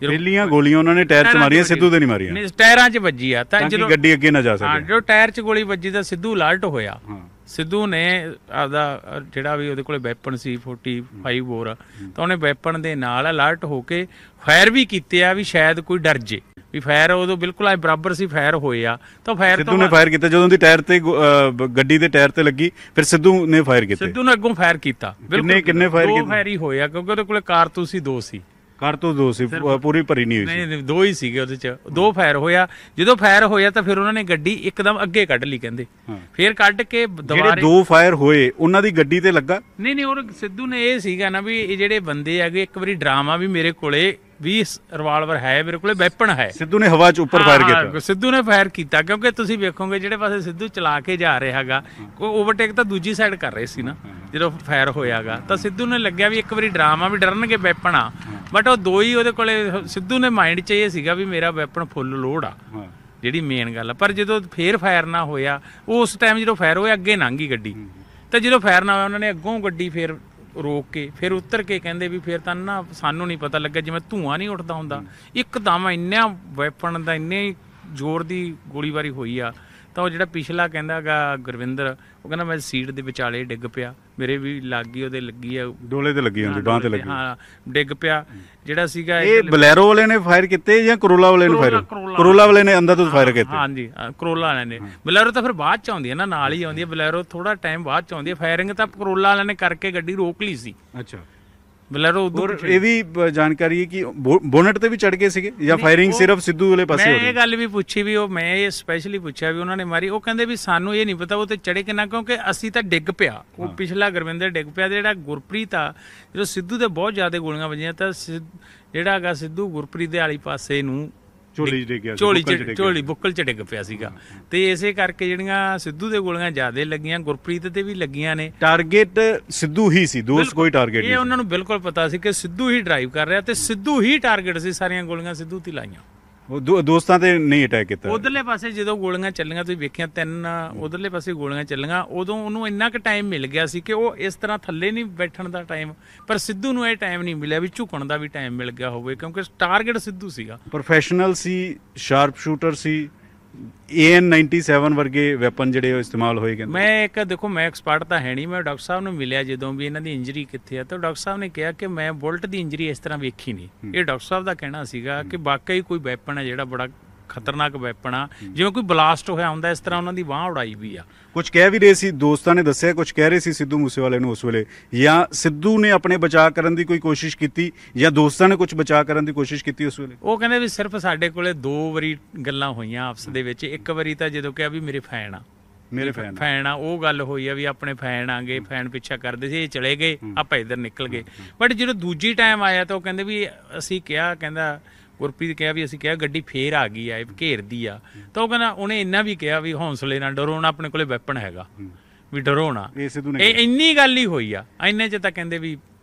ਪਹਿਲੀਆਂ ਗੋਲੀਆਂ ਉਹਨਾਂ ਨੇ ਟਾਇਰ 'ਚ ਮਾਰੀਆਂ, ਸਿੱਧੂ ਦੇ ਨਹੀਂ ਮਾਰੀਆਂ, ਟਾਇਰਾਂ 'ਚ ਵੱਜੀ ਆ। ਤਾਂ ਜਦੋਂ ਗੱਡੀ ਅੱਗੇ ਨਾ ਜਾ ਸਕੇ, ਜਦੋਂ ਟਾਇਰ 'ਚ ਗੋਲੀ ਵੱਜੀ ਤਾਂ ਸਿੱਧੂ ਅਲਰਟ ਹੋਇਆ। ਸਿੱਧੂ ਨੇ ਆਪਦਾ ਜਿਹੜਾ ਵੀ ਉਹਦੇ ਕੋਲੇ ਵੈਪਨ ਸੀ 45 ਬੋਰ, ਤਾਂ ਉਹਨੇ ਵੈਪਨ ਦੇ ਨਾਲ ਅਲਰਟ ਹੋ ਕੇ ਫਾਇਰ ਵੀ ਕੀਤੇ ਆ ਵੀ ਸ਼ਾਇਦ ਕੋਈ ਡਰ ਜੇ, ਵੀ ਫਾਇਰ ਉਦੋਂ ਬਿਲਕੁਲ ਆ ਬਰਾਬਰ ਸੀ ਫਾਇਰ ਹੋਏ ਆ। ਤਾਂ ਫਾਇਰ ਸਿੱਧੂ ਨੇ ਫਾਇਰ ਕੀਤਾ ਜਦੋਂ ਦੀ ਟਾਇਰ ਤੇ ਗੱਡੀ ਦੇ ਟਾਇਰ ਤੇ ਲੱਗੀ, ਫਿਰ ਸਿੱਧੂ ਨੇ ਫਾਇਰ ਕੀਤਾ। ਸਿੱਧੂ ਨੇ ਅੱਗੋਂ ਫਾਇਰ ਕੀਤਾ। ਕਿੰਨੇ ਫਾਇਰ ਕੀਤੇ? 2 ਫਾਇਰ ਹੀ ਹੋਏ ਆ, ਕਿਉਂਕਿ ਉਹਦੇ ਕੋਲੇ ਕਾਰਤੂਸ ਸੀ 2 ਸੀ। ਕਾਰਤੂਸ 2 ਸੀ, ਪੂਰੀ ਭਰੀ ਨਹੀਂ ਹੋਈ ਸੀ। ਨਹੀਂ 2 ਹੀ ਸੀਗੇ ਉਹਦੇ 'ਚ। 2 ਫਾਇਰ ਹੋਇਆ। ਜਦੋਂ ਫਾਇਰ ਹੋਇਆ ਤਾਂ ਫਿਰ ਉਹਨਾਂ ਨੇ ਗੱਡੀ ਇੱਕਦਮ ਅੱਗੇ ਕੱਢ ਲਈ ਕਹਿੰਦੇ। ਫਿਰ ਕੱਢ ਕੇ ਜਿਹੜੇ 2 ਫਾਇਰ ਹੋਏ ਉਹਨਾਂ ਦੀ ਗੱਡੀ ਤੇ ਲੱਗਾ? ਨਹੀਂ ਉਹ ਸਿੱਧੂ ਨੇ ਇਹ ਸੀਗਾ ਨਾ ਵੀ ਇਹ ਜਿਹੜੇ ਬੰਦੇ ਹੈਗੇ, ਇੱਕ ਵਾਰੀ ਡਰਾਮਾ ਵੀ ਮੇਰੇ ਕੋਲੇ ਵੀ ਰਿਵਾਲਵਰ ਹੈ, ਮੇਰੇ ਕੋਲੇ ਵੈਪਨ ਹੈ। ਸਿੱਧੂ ਨੇ ਹਵਾ 'ਚ ਉੱਪਰ ਫਾਇਰ ਕੀਤਾ। ਸਿੱਧੂ ਨੇ ਫਾਇਰ ਕੀਤਾ, ਕਿਉਂਕਿ ਤੁਸੀਂ ਵੇਖੋਗੇ ਜਿਹੜੇ ਪਾਸੇ ਸਿੱਧੂ ਚਲਾ ਕੇ ਜਾ ਰਿਹਾ ਹੈਗਾ, ਕੋਈ ਓਵਰਟੇਕ ਤਾਂ ਦੂਜੀ ਸਾਈਡ ਕਰ ਰਹੇ ਸੀ ਨਾ ਜਦੋਂ ਫਾਇਰ ਹੋਇਆਗਾ। ਤਾਂ ਸਿੱਧੂ ਨੇ ਲੱਗਿਆ ਵੀ ਇੱਕ ਵਾਰੀ ਡਰਾਮਾ ਵੀ ਡਰਨਗੇ ਵੈਪਨ ਆ, ਬਟ ਉਹ 2 ਹੀ ਉਹਦੇ ਕੋਲੇ। ਸਿੱਧੂ ਨੇ ਮਾਈਂਡ 'ਚ ਇਹ ਸੀਗਾ ਵੀ ਮੇਰਾ ਵੈਪਨ ਫੁੱਲ ਲੋਡ ਆ, ਜਿਹੜੀ ਮੇਨ ਗੱਲ ਆ। ਪਰ ਜਦੋਂ ਫੇਰ ਫਾਇਰ ਨਾ ਹੋਇਆ, ਉਸ ਟਾਈਮ ਜਦੋਂ ਫਾਇਰ ਹੋਇਆ ਅੱਗੇ ਲੰਘ ਗਈ ਗੱਡੀ। ਤਾਂ ਜਦੋਂ ਫਾਇਰ ਨਾ ਹੋਇਆ ਉਹਨਾਂ ਨੇ ਅੱਗੋਂ ਗੱਡੀ ਫੇਰ ਰੋਕ ਕੇ ਫਿਰ ਉੱਤਰ ਕੇ ਕਹਿੰਦੇ ਵੀ ਫਿਰ ਤਾਂ ਨਾ ਸਾਨੂੰ ਨਹੀਂ ਪਤਾ ਲੱਗਿਆ, ਜਿਵੇਂ ਧੂੰਆਂ ਨਹੀਂ ਉੱਠਦਾ ਹੁੰਦਾ, ਇੱਕਦਮ ਇੰਨਾ ਵੈਪਨ ਦਾ ਇੰਨੇ ਜ਼ੋਰ ਦੀ ਗੋਲੀਬਾਰੀ ਹੋਈ ਆ। ਤਾਂ ਉਹ ਜਿਹੜਾ ਪਿਛਲਾ ਕਹਿੰਦਾ ਗਾ ਗੁਰਵਿੰਦਰ, ਉਹ ਕਹਿੰਦਾ ਮੈਂ ਸੀਟ ਦੇ ਵਿਚਾਲੇ ਡਿੱਗ ਪਿਆ, ਮੇਰੇ ਵੀ ਲੱਗ ਗਈ, ਉਹਦੇ ਲੱਗੀ ਆ, ਡੋਲੇ ਤੇ ਲੱਗੀ ਹੁੰਦੀ, ਬਾਂਹ ਤੇ ਲੱਗੀ, ਹਾਂ ਡਿੱਗ ਪਿਆ ਜਿਹੜਾ ਸੀਗਾ। ਇਹ ਬਲੈਰੋ ਵਾਲੇ ਨੇ ਫਾਇਰ ਕੀਤੇ ਜਾਂ ਕਰੋਲਾ ਵਾਲੇ ਨੇ ਫਾਇਰ? ਕਰੋਲਾ ਵਾਲੇ ਨੇ ਅੰਦਰ ਤੋਂ ਫਾਇਰ ਕੀਤੇ। ਹਾਂਜੀ, ਕਰੋਲਾ ਵਾਲਿਆਂ ਨੇ। ਬਲੈਰੋ ਤਾਂ ਫਿਰ ਬਾਅਦ ਚ ਆਉਂਦੀ ਹੈ ਨਾ, ਨਾਲ ਹੀ ਆਉਂਦੀ ਹੈ ਬਲੈਰੋ, ਥੋੜਾ ਟਾਈਮ ਬਾਅਦ ਚ ਆਉਂਦੀ ਹੈ। ਫਾਇਰਿੰਗ ਤਾਂ ਕਰੋਲਾ ਵਾਲਿਆਂ ਨੇ ਕਰਕੇ ਗੱਡੀ ਰੋਕ ਲਈ ਸੀ। ਅੱਛਾ, ਬਲੈਰੋ। ਇਹ ਵੀ ਜਾਣਕਾਰੀ ਹੈ ਕਿ ਬੋਨਟ ਤੇ ਵੀ ਚੜ ਗਏ ਸੀਗੇ ਜਾਂ ਫਾਇਰਿੰਗ ਸਿਰਫ ਸਿੱਧੂ ਵਾਲੇ ਪਾਸੇ ਹੋ ਰਹੀ? ਮੈਂ ਇਹ ਗੱਲ ਵੀ ਪੁੱਛੀ ਵੀ, ਉਹ ਮੈਂ ਇਹ ਸਪੈਸ਼ਲੀ ਪੁੱਛਿਆ ਵੀ ਉਹਨਾਂ ਨੇ ਮਾਰੀ, ਉਹ ਕਹਿੰਦੇ ਵੀ ਸਾਨੂੰ ਇਹ ਨਹੀਂ ਪਤਾ ਉਹ ਤੇ ਚੜੇ ਕਿੰਨਾ, ਕਿਉਂਕਿ ਅਸੀਂ ਤਾਂ ਡਿੱਗ ਪਿਆ। ਉਹ ਪਿਛਲਾ ਗੁਰਵਿੰਦਰ ਡਿੱਗ ਪਿਆ, ਜਿਹੜਾ ਗੁਰਪ੍ਰੀਤ ਆ ਜਦੋਂ ਸਿੱਧੂ ਦੇ ਬਹੁਤ ਜ਼ਿਆਦਾ ਗੋਲੀਆਂ ਵੱਜੀਆਂ, ਤਾਂ ਜਿਹੜਾ ਹੈਗਾ ਸਿੱਧੂ ਗੁਰਪ੍ਰੀਤ ਦੇ ਵਾਲੀ ਪਾਸੇ ਨੂੰ ਝੋਲੀ ਬੁੱਕਲ ਚ ਡਿੱਗ ਪਿਆ ਸੀਗਾ। ਤੇ ਇਸੇ ਕਰਕੇ ਜਿਹੜੀਆਂ ਸਿੱਧੂ ਦੇ ਗੋਲੀਆਂ ਜ਼ਿਆਦਾ ਲੱਗੀਆਂ, ਗੁਰਪ੍ਰੀਤ ਤੇ ਵੀ ਲੱਗੀਆਂ ਨੇ। ਟਾਰਗੇਟ ਸਿੱਧੂ ਹੀ ਸੀ, ਦੋਸਤ ਕੋਈ ਟਾਰਗੇਟ ਨਹੀਂ। ਇਹ ਉਹਨਾਂ ਨੂੰ ਬਿਲਕੁਲ ਪਤਾ ਸੀ ਕਿ ਸਿੱਧੂ ਹੀ ਡਰਾਈਵ ਕਰ ਰਿਹਾ ਤੇ ਸਿੱਧੂ ਹੀ ਟਾਰਗੇਟ ਸੀ, ਸਾਰੀਆਂ ਗੋਲੀਆਂ ਸਿੱਧੂ ਤੇ ਲਾਈਆਂ। ਉਹ ਦੋਸਤਾਂ ਤੇ ਨਹੀਂ ਅਟੈਕ ਕੀਤਾ। ਉਧਰਲੇ ਪਾਸੇ ਜਦੋਂ ਗੋਲੀਆਂ ਚੱਲੀਆਂ, ਤੁਸੀਂ ਵੇਖਿਆ 3 ਉਧਰਲੇ ਪਾਸੇ ਗੋਲੀਆਂ ਚੱਲੀਆਂ, ਉਦੋਂ ਉਹਨੂੰ ਇੰਨਾ ਕੁ ਟਾਈਮ ਮਿਲ ਗਿਆ ਸੀ ਕਿ ਉਹ ਇਸ ਤਰ੍ਹਾਂ ਥੱਲੇ ਨਹੀਂ ਬੈਠਣ ਦਾ ਟਾਈਮ, ਪਰ ਸਿੱਧੂ ਨੂੰ ਇਹ ਟਾਈਮ ਨਹੀਂ ਮਿਲਿਆ ਵੀ ਝੁਕਣ ਦਾ ਵੀ ਟਾਈਮ ਮਿਲ ਗਿਆ ਹੋਵੇ, ਕਿਉਂਕਿ ਟਾਰਗੇਟ ਸਿੱਧੂ ਸੀਗਾ। ਪ੍ਰੋਫੈਸ਼ਨਲ ਸੀ, ਸ਼ਾਰਪ ਸ਼ੂਟਰ ਸੀ, AN-97 ਵਰਗੇ ਵੈਪਨ ਜਿਹੜੇ ਉਹ ਇਸਤੇਮਾਲ ਹੋਏ। ਕਹਿੰਦੇ ਮੈਂ ਇੱਕ ਦੇਖੋ, ਮੈਂ ਐਕਸਪਰਟ ਤਾਂ ਹੈ ਨਹੀਂ, ਮੈਂ ਡਾਕਟਰ ਸਾਹਿਬ ਨੂੰ ਮਿਲਿਆ ਜਦੋਂ ਵੀ ਇਹਨਾਂ ਦੀ ਇੰਜਰੀ ਕਿੱਥੇ ਆ, ਤਾਂ ਡਾਕਟਰ ਸਾਹਿਬ ਨੇ ਕਿਹਾ ਕਿ ਮੈਂ ਬੁਲਟ ਦੀ ਇੰਜਰੀ ਇਸ ਤਰ੍ਹਾਂ ਵੇਖੀ ਨਹੀਂ। ਇਹ ਡਾਕਟਰ ਸਾਹਿਬ ਦਾ ਕਹਿਣਾ ਸੀਗਾ ਕਿ ਵਾਕਈ ਕੋਈ ਵੈਪਨ ਹੈ ਜਿਹੜਾ ਬੜਾ ਖਤਰਨਾਕ ਵੈਪਨ ਆ, ਜਿਵੇਂ ਕੋਈ ਬਲਾਸਟ ਹੋਇਆ ਹੁੰਦਾ ਇਸ ਤਰ੍ਹਾਂ ਉਹਨਾਂ ਦੀ ਬਾਂਹ ਉਡਾਈ ਵੀ ਆ। ਕੁਝ ਕਹਿ ਵੀ ਰਹੇ ਸੀ, ਦੋਸਤਾਂ ਨੇ ਦੱਸਿਆ ਕੁਝ ਕਹਿ ਰਹੇ ਸੀ ਸਿੱਧੂ ਮੂਸੇਵਾਲੇ ਨੂੰ ਉਸ ਵੇਲੇ, ਜਾਂ ਸਿੱਧੂ ਨੇ ਆਪਣੇ ਬਚਾਅ ਕਰਨ ਦੀ ਕੋਈ ਕੋਸ਼ਿਸ਼ ਕੀਤੀ ਜਾਂ ਦੋਸਤਾਂ ਨੇ ਕੁਝ ਬਚਾਅ ਕਰਨ ਦੀ ਕੋਸ਼ਿਸ਼ ਕੀਤੀ ਉਸ ਵੇਲੇ? ਉਹ ਕਹਿੰਦੇ ਵੀ ਸਿਰਫ ਸਾਡੇ ਕੋਲੇ 2 ਵਾਰੀ ਗੱਲਾਂ ਹੋਈਆਂ ਆਪਸ ਦੇ ਵਿੱਚ। ਇੱਕ ਵਾਰੀ ਤਾਂ ਜਦੋਂ ਕਿਹਾ ਵੀ ਮੇਰੇ ਫੈਨ ਆ, ਮੇਰੇ ਫੈਨ ਆ, ਉਹ ਗੱਲ ਹੋਈ ਆ ਵੀ ਆਪਣੇ ਫੈਨ ਆ ਗਏ, ਫੈਨ ਪਿੱਛਾ ਕਰਦੇ ਸੀ, ਇਹ ਚਲੇ ਗਏ, ਆਪਾਂ ਇੱਧਰ ਨਿਕਲ ਗਏ। ਬਟ ਜਦੋਂ ਦੂਜੀ ਟਾਈਮ ਆਇਆ ਤਾਂ ਉਹ ਕਹਿੰਦੇ ਵੀ ਅਸੀਂ ਕਿਹਾ, ਕਹਿੰਦਾ ਗੁਰਪ੍ਰੀਤ ਕਿਹਾ ਵੀ ਅਸੀਂ ਕਿਹਾ ਗੱਡੀ ਫੇਰ ਆ ਗਈ ਆ, ਇਹ ਘੇਰਦੀ ਆ। ਤਾਂ ਉਹ ਕਹਿੰਦਾ ਉਹਨੇ ਇੰਨਾ ਵੀ ਕਿਹਾ ਵੀ ਹੌਸਲੇ ਨਾਲ ਡਰੋ ਨਾ, ਆਪਣੇ ਕੋਲੇ ਵੈਪਨ ਹੈਗਾ, ਵੀ ਡਰੋ ਨਾ। ਇਹ ਇੰਨੀ ਗੱਲ ਹੀ ਹੋਈ ਆ। ਇੰਨੇ 'ਚ ਤਾਂ ਕਹਿੰਦੇ ਵੀ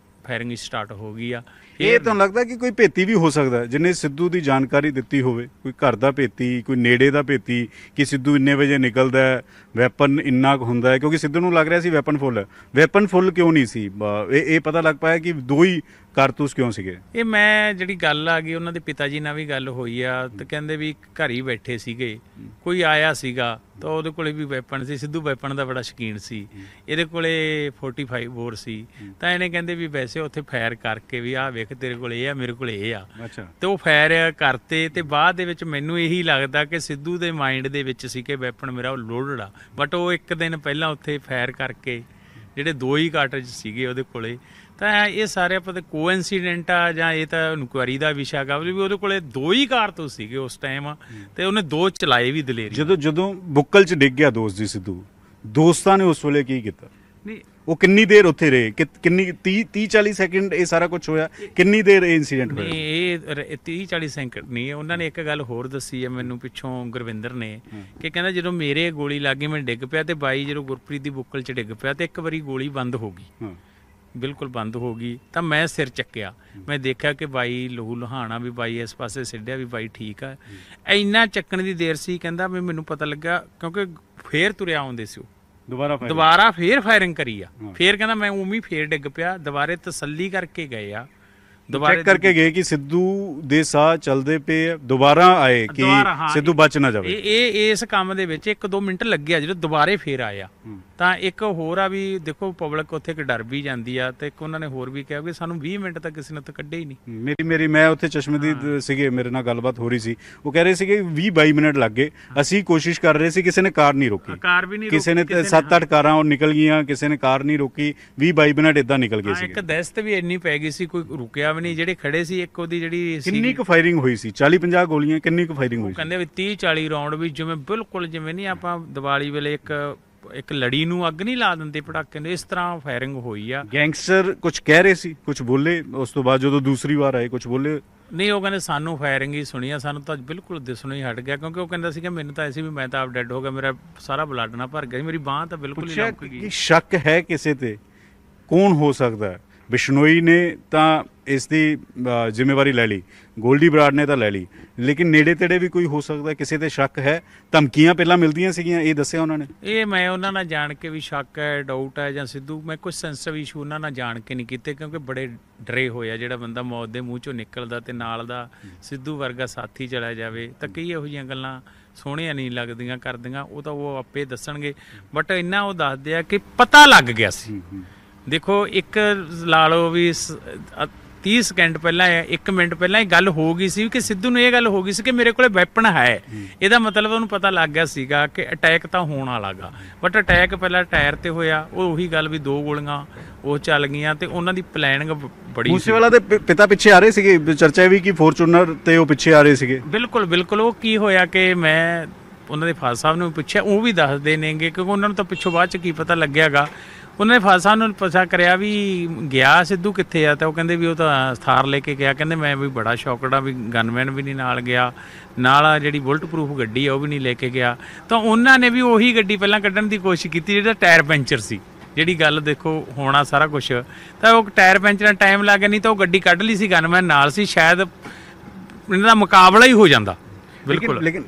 ਫਾਇਰਿੰਗ ਸਟਾਰਟ ਹੋ ਗਈ ਆ। ਇਹ ਤੁਹਾਨੂੰ ਲੱਗਦਾ ਕਿ ਕੋਈ ਭੇਤੀ ਵੀ ਹੋ ਸਕਦਾ ਜਿਹਨੇ ਸਿੱਧੂ ਦੀ ਜਾਣਕਾਰੀ ਦਿੱਤੀ ਹੋਵੇ, ਕੋਈ ਘਰ ਦਾ ਭੇਤੀ, ਕੋਈ ਨੇੜੇ ਦਾ ਭੇਤੀ, ਕਿ ਸਿੱਧੂ ਇੰਨੇ ਵਜੇ ਨਿਕਲਦਾ ਹੈ, ਵੈਪਨ ਇੰਨਾ ਕੁ ਹੁੰਦਾ ਹੈ? ਕਿਉਂਕਿ ਸਿੱਧੂ ਨੂੰ ਲੱਗ ਰਿਹਾ ਸੀ ਵੈਪਨ ਫੁੱਲ ਹੈ। ਵੈਪਨ ਫੁੱਲ ਕਿਉਂ ਨਹੀਂ ਸੀ? ਇਹ ਪਤਾ ਲੱਗ ਪਾਇਆ ਕਿ 2 ਹੀ ਕਾਰਤੂਸ ਕਿਉਂ ਸੀਗੇ? ਇਹ ਮੈਂ ਜਿਹੜੀ ਗੱਲ ਆ ਗਈ ਉਹਨਾਂ ਦੇ ਪਿਤਾ ਜੀ ਨਾਲ ਵੀ ਗੱਲ ਹੋਈ ਆ, ਤੇ ਕਹਿੰਦੇ ਵੀ ਘਰ ਹੀ ਬੈਠੇ ਸੀਗੇ, ਕੋਈ ਆਇਆ ਸੀਗਾ ਤਾਂ ਉਹਦੇ ਕੋਲੇ ਵੀ ਵੈਪਨ ਸੀ। ਸਿੱਧੂ ਵੈਪਨ ਦਾ ਬੜਾ ਸ਼ੌਕੀਨ ਸੀ, ਇਹਦੇ ਕੋਲੇ 45 ਬੋਰ ਸੀ। ਤਾਂ ਇਹਨੇ ਕਹਿੰਦੇ ਵੀ ਵੈਸੇ ਉੱਥੇ ਫਾਇਰ ਕਰਕੇ ਵੀ ਆਹ ਵੇਖ ਤੇਰੇ ਕੋਲ ਇਹ ਆ, ਮੇਰੇ ਕੋਲ ਇਹ ਆ, ਤੇ ਉਹ ਫਾਇਰ ਕਰਤੇ। ਤੇ ਬਾਅਦ ਦੇ ਵਿੱਚ ਮੈਨੂੰ ਇਹੀ ਲੱਗਦਾ ਕਿ ਸਿੱਧੂ ਦੇ ਮਾਈਂਡ ਦੇ ਵਿੱਚ ਸੀ ਕਿ ਵੈਪਨ ਮੇਰਾ ਲੋਡਡ ਆ, ਬਟ ਉਹ 1 ਦਿਨ ਪਹਿਲਾਂ ਉੱਥੇ ਫਾਇਰ ਕਰਕੇ ਜਿਹੜੇ 2 ਹੀ ਕਾਰਟ੍ਰਿਜ ਸੀਗੇ ਉਹਦੇ ਕੋਲੇ। ਤਾਂ ਇਹ ਸਾਰੇ ਆਪਾਂ ਤਾਂ ਕੋਇਨਸੀਡੈਂਟ ਆ ਜਾਂ ਇਹ ਤਾਂ ਇਨਕੁਆਇਰੀ ਦਾ ਵਿਸ਼ਾ ਗਾ ਵੀ ਉਹਦੇ ਕੋਲੇ 2 ਹੀ ਕਾਰਤੂਸ ਸੀਗੇ ਉਸ ਟਾਈਮ, ਤੇ ਉਹਨੇ 2 ਚਲਾਏ ਵੀ ਦਲੇਰੀ। ਜਦੋਂ ਬੁੱਕਲ 'ਚ ਡਿੱਗ ਗਿਆ ਦੋਸਤ ਜੀ ਸਿੱਧੂ, ਦੋਸਤਾਂ ਨੇ ਉਸ ਵੇਲੇ ਕੀ ਕੀਤਾ? ਨਹੀਂ ਉਹ ਕਿੰਨੀ ਦੇਰ ਉੱਥੇ ਰਹੇ? ਕਿੰਨੀ 30-40 ਸੈਕਿੰਡ ਇਹ ਸਾਰਾ ਕੁਝ ਹੋਇਆ? ਕਿੰਨੀ ਦੇਰ ਇਹ ਇਨਸੀਡੈਂਟ ਹੋਇਆ? ਇਹ 30-40 ਸੈਕਿੰਡ ਨਹੀਂ। ਉਹਨਾਂ ਨੇ ਇੱਕ ਗੱਲ ਹੋਰ ਦੱਸੀ ਹੈ ਮੈਨੂੰ ਪਿੱਛੋਂ ਗੁਰਵਿੰਦਰ ਨੇ, ਕਿ ਕਹਿੰਦਾ ਜਦੋਂ ਮੇਰੇ ਗੋਲੀ ਲੱਗੀ ਮੈਂ ਡਿੱਗ ਪਿਆ, ਤੇ ਬਾਈ ਜਦੋਂ ਗੁਰਪ੍ਰੀਤ ਦੀ ਬੁੱਕਲ 'ਚ ਡਿੱਗ ਪਿਆ ਤੇ ਇੱਕ ਵਾਰੀ ਗੋਲੀ ਬੰਦ ਹੋ ਗਈ, ਬਿਲਕੁਲ ਬੰਦ ਹੋ ਗਈ। ਤਾਂ ਮੈਂ ਸਿਰ ਚੱਕਿਆ, ਮੈਂ ਦੇਖਿਆ ਕਿ ਬਾਈ ਲਹੂ ਲੁਹਾਣਾ, ਵੀ ਬਾਈ ਇਸ ਪਾਸੇ ਸਿੱਧਿਆ, ਵੀ ਬਾਈ ਠੀਕ ਆ। ਇੰਨਾ ਚੱਕਣ ਦੀ ਦੇਰ ਸੀ, ਕਹਿੰਦਾ ਵੀ ਮੈਨੂੰ ਪਤਾ ਲੱਗਾ ਕਿਉਂਕਿ ਫੇਰ ਤੁਰਿਆ ਆਉਂਦੇ ਸੀ ਉਹ, ਦੁਬਾਰਾ ਫੇਰ ਫਾਇਰਿੰਗ ਕਰੀ ਆ। ਫੇਰ ਕਹਿੰਦਾ ਮੈਂ ਉਮੀ ਫੇਰ ਡਿੱਗ ਪਿਆ, ਦੁਬਾਰੇ ਤਸੱਲੀ ਕਰਕੇ ਗਏ ਆ, ਦੁਬਾਰਾ ਕਰਕੇ ਗਏ ਕਿ ਸਿੱਧੂ ਦੇ ਸਾਹ ਚੱਲਦੇ ਪਏ, ਦੁਬਾਰਾ ਆਏ ਕਿ ਸਿੱਧੂ ਬਚ ਨਾ ਜਾਵੇ। ਇਹ ਇਸ ਕੰਮ ਦੇ ਵਿੱਚ 1-2 ਮਿੰਟ ਲੱਗਿਆ ਜਦੋਂ ਦੁਬਾਰੇ ਫੇਰ ਆਇਆ। ਤਾਂ ਇੱਕ ਹੋਰ ਆ ਵੀ ਦੇਖੋ ਪਬਲਿਕ ਉੱਥੇ ਇੱਕ ਡਰ ਵੀ ਜਾਂਦੀ ਆ, ਤੇ ਇੱਕ ਉਹਨਾਂ ਨੇ ਹੋਰ ਵੀ ਕਿਹਾ ਕਿ ਸਾਨੂੰ 20 ਮਿੰਟ ਤੱਕ ਕਿਸੇ ਨੇ ਉੱਥੇ ਕੱਢੇ ਹੀ ਨਹੀਂ। ਮੈਂ ਉੱਥੇ ਚਸ਼ਮਦੀਦ ਸੀਗੇ, ਮੇਰੇ ਨਾਲ ਗੱਲਬਾਤ ਹੋ ਰਹੀ ਸੀ, ਉਹ ਕਹਿ ਰਹੇ ਸੀਗੇ 20-22 ਮਿੰਟ ਲੱਗ ਗਏ, ਅਸੀਂ ਕੋਸ਼ਿਸ਼ ਕਰ ਰਹੇ ਸੀ, ਕਿਸੇ ਨੇ ਕਾਰ ਨਹੀਂ ਰੋਕੀ, ਕਾਰ ਵੀ ਨਹੀਂ, ਕਿਸੇ ਨੇ 7-8 ਕਾਰਾਂ ਉਹ ਨਿਕਲ ਗਈਆਂ, ਕਿਸੇ ਨੇ ਕਾਰ ਨਹੀਂ ਰੋਕੀ, 20-22 ਮਿੰਟ ਏਦਾਂ ਨਿਕਲ ਗਏ ਸੀ। ਇੱਕ ਦਹਿਸ਼ਤ ਵੀ ਇੰਨੀ ਪੈ ਗਈ ਸੀ, ਕੋਈ ਰੁਕਿਆ ਵੀ ਨਹੀਂ, ਜਿਹੜੇ ਖੜੇ ਸੀ। ਇੱਕ ਉਹਦੀ ਜਿਹੜੀ ਕਿੰਨੀ ਕੁ ਫਾਇਰਿੰਗ ਹੋਈ ਸੀ? 40-50 ਗੋਲੀਆਂ, ਕਿੰਨੀ ਕੁ ਫਾਇਰਿੰਗ ਹੋਈ? ਕਹਿੰਦੇ ਵੀ 30-40 ਰਾਉਂਡ, ਵੀ ਜਿਵੇਂ ਬਿਲਕੁਲ ਜਿਵੇਂ ਨਹੀਂ ਆਪਾਂ ਦੀਵਾਲੀ ਵੇਲੇ ਇੱਕ ਲੜੀ ਨੂੰ ਅੱਗ ਨਹੀਂ ਲਾ ਦਿੰਦੇ ਪਟਾਕੇ ਨੂੰ, ਇਸ ਤਰ੍ਹਾਂ ਫਾਇਰਿੰਗ ਹੋਈ ਆ। ਗੈਂਗਸਟਰ ਕੁਝ ਕਹਿ ਰਹੇ ਸੀ, ਕੁਝ ਬੋਲੇ ਉਸ ਤੋਂ ਬਾਅਦ ਜਦੋਂ ਦੂਸਰੀ ਵਾਰ ਆਏ, ਕੁਝ ਬੋਲੇ? ਨਹੀਂ, ਉਹ ਕਹਿੰਦੇ ਸਾਨੂੰ ਫਾਇਰਿੰਗ ਹੀ ਸੁਣੀ ਆ, ਸਾਨੂੰ ਤਾਂ ਬਿਲਕੁਲ ਦਿਸਣੋਂ ਹੀ ਹਟ ਗਿਆ, ਕਿਉਂਕਿ ਉਹ ਕਹਿੰਦਾ ਸੀਗਾ ਮੈਨੂੰ ਤਾਂ ਐਸੀ ਵੀ ਮੈਂ ਤਾਂ ਆਪ ਡੈਡ ਹੋ ਗਿਆ, ਮੇਰਾ ਸਾਰਾ ਬਲੱਡ ਨਾ ਭਰ ਗਿਆ, ਮੇਰੀ ਬਾਂਹ ਤਾਂ ਬਿਲਕੁਲ ਹੀ ਲੰਕ ਗਈ। ਸ਼ੱਕ ਹੈ ਕਿਸੇ ਤੇ? ਕੌਣ ਹੋ ਸਕਦਾ? ਬਿਸ਼ਨੋਈ ਨੇ ਤਾਂ ਇਸ ਦੀ ਜ਼ਿੰਮੇਵਾਰੀ ਲੈ ਲਈ, ਗੋਲਡੀ ਬਰਾੜ ਨੇ ਤਾਂ ਲੈ ਲਈ, ਲੇਕਿਨ ਨੇੜੇ ਤੇੜੇ ਵੀ ਕੋਈ ਹੋ ਸਕਦਾ? ਕਿਸੇ ਤੇ ਸ਼ੱਕ ਹੈ? ਧਮਕੀਆਂ ਪਹਿਲਾਂ ਮਿਲਦੀਆਂ ਸੀਗੀਆਂ, ਇਹ ਦੱਸਿਆ ਉਹਨਾਂ ਨੇ? ਇਹ ਮੈਂ ਉਹਨਾਂ ਨਾਲ ਜਾਣ ਕੇ ਵੀ ਸ਼ੱਕ ਹੈ, ਡਾਊਟ ਹੈ ਜਾਂ ਸਿੱਧੂ, ਮੈਂ ਕੁਝ ਸੈਂਸਿਟਿਵ ਇਸ਼ੂ ਉਹਨਾਂ ਨਾਲ ਜਾਣ ਕੇ ਨਹੀਂ ਕੀਤੇ, ਕਿਉਂਕਿ ਬੜੇ ਡਰੇ ਹੋਏ ਆ। ਜਿਹੜਾ ਬੰਦਾ ਮੌਤ ਦੇ ਮੂੰਹ ਚੋਂ ਨਿਕਲਦਾ ਤੇ ਨਾਲ ਦਾ ਸਿੱਧੂ ਵਰਗਾ ਸਾਥੀ ਚਲਾ ਜਾਵੇ, ਤਾਂ ਕਈ ਇਹੋ ਜਿਹੀਆਂ ਗੱਲਾਂ ਸੋਹਣੀਆਂ ਨਹੀਂ ਲੱਗਦੀਆਂ ਕਰਦੀਆਂ, ਉਹ ਤਾਂ ਉਹ ਆਪੇ ਦੱਸਣਗੇ। ਬਟ ਇੰਨਾ ਉਹ ਦੱਸਦੇ ਆ ਕਿ ਪਤਾ ਲੱਗ ਗਿਆ ਸੀ। ਦੇਖੋ ਇੱਕ ਲਾ ਲਓ ਵੀ 30 ਸਕਿੰਟ ਪਹਿਲਾਂ, 1 ਮਿੰਟ ਪਹਿਲਾਂ ਇਹ ਗੱਲ ਹੋ ਗਈ ਸੀ ਕਿ ਸਿੱਧੂ ਨੂੰ ਇਹ ਗੱਲ ਹੋ ਗਈ ਸੀ ਕਿ ਮੇਰੇ ਕੋਲੇ ਵੈਪਨ ਹੈ। ਇਹਦਾ ਮਤਲਬ ਉਹਨੂੰ ਪਤਾ ਲੱਗ ਗਿਆ ਸੀਗਾ ਕਿ ਅਟੈਕ ਤਾਂ ਹੋਣ ਵਾਲਾ ਗਾ, ਬਟ ਅਟੈਕ ਪਹਿਲਾਂ ਟਾਇਰ ਤੇ ਹੋਇਆ। ਉਹ ਉਹੀ ਗੱਲ ਵੀ 2 ਗੋਲੀਆਂ ਉਹ ਚੱਲ ਗਈਆਂ, ਤੇ ਉਹਨਾਂ ਦੀ ਪਲੈਨਿੰਗ ਬੜੀ। ਮੂਸੇਵਾਲਾ ਦੇ ਪਿਤਾ ਪਿੱਛੇ ਆ ਰਹੇ ਸੀਗੇ, ਚਰਚਾ ਵੀ ਕਿ ਫੋਰਚੂਨਰ ਤੇ ਉਹ ਪਿੱਛੇ ਆ ਰਹੇ ਸੀਗੇ। ਬਿਲਕੁਲ। ਉਹ ਕੀ ਹੋਇਆ ਕਿ ਮੈਂ ਉਹਨਾਂ ਦੇ ਫਾਦਰ ਸਾਹਿਬ ਨੂੰ ਪੁੱਛਿਆ, ਉਹ ਵੀ ਦੱਸਦੇ ਨੇਗੇ, ਕਿਉਂਕਿ ਉਹਨਾਂ ਨੂੰ ਤਾਂ ਪਿੱਛੋਂ ਬਾਅਦ ਚ ਕੀ ਪਤਾ ਲੱਗਿਆਗਾ। ਉਹਨਾਂ ਨੇ ਫਾਦਰ ਸਾਹਿਬ ਨੂੰ ਪੁੱਛਿਆ ਕਰਿਆ ਵੀ ਗਿਆ ਸਿੱਧੂ ਕਿੱਥੇ ਆ, ਤਾਂ ਉਹ ਕਹਿੰਦੇ ਵੀ ਉਹ ਤਾਂ ਥਾਰ ਲੈ ਕੇ ਗਿਆ। ਕਹਿੰਦੇ ਮੈਂ ਵੀ ਬੜਾ ਸ਼ੌਕਡ ਆ, ਵੀ ਗਨਮੈਨ ਵੀ ਨਹੀਂ ਨਾਲ ਗਿਆ, ਨਾਲ ਜਿਹੜੀ ਬੁਲਟ ਪ੍ਰੂਫ ਗੱਡੀ ਆ ਉਹ ਵੀ ਨਹੀਂ ਲੈ ਕੇ ਗਿਆ। ਤਾਂ ਉਹਨਾਂ ਨੇ ਵੀ ਉਹੀ ਗੱਡੀ ਪਹਿਲਾਂ ਕੱਢਣ ਦੀ ਕੋਸ਼ਿਸ਼ ਕੀਤੀ ਜਿਹੜਾ ਟਾਇਰ ਪੈਂਚਰ ਸੀ। ਜਿਹੜੀ ਗੱਲ ਦੇਖੋ ਹੋਣਾ ਸਾਰਾ ਕੁਛ, ਤਾਂ ਉਹ ਟਾਇਰ ਪੈਂਚਰ ਨਾਲ ਟਾਈਮ ਲੱਗ ਗਿਆ, ਨਹੀਂ ਤਾਂ ਉਹ ਗੱਡੀ ਕੱਢ ਲਈ ਸੀ, ਗਨਮੈਨ ਨਾਲ ਸੀ, ਸ਼ਾਇਦ ਇਹਨਾਂ ਦਾ ਮੁਕਾਬਲਾ ਹੀ ਹੋ ਜਾਂਦਾ। ਬਿਲਕੁਲ, ਲੇਕਿਨ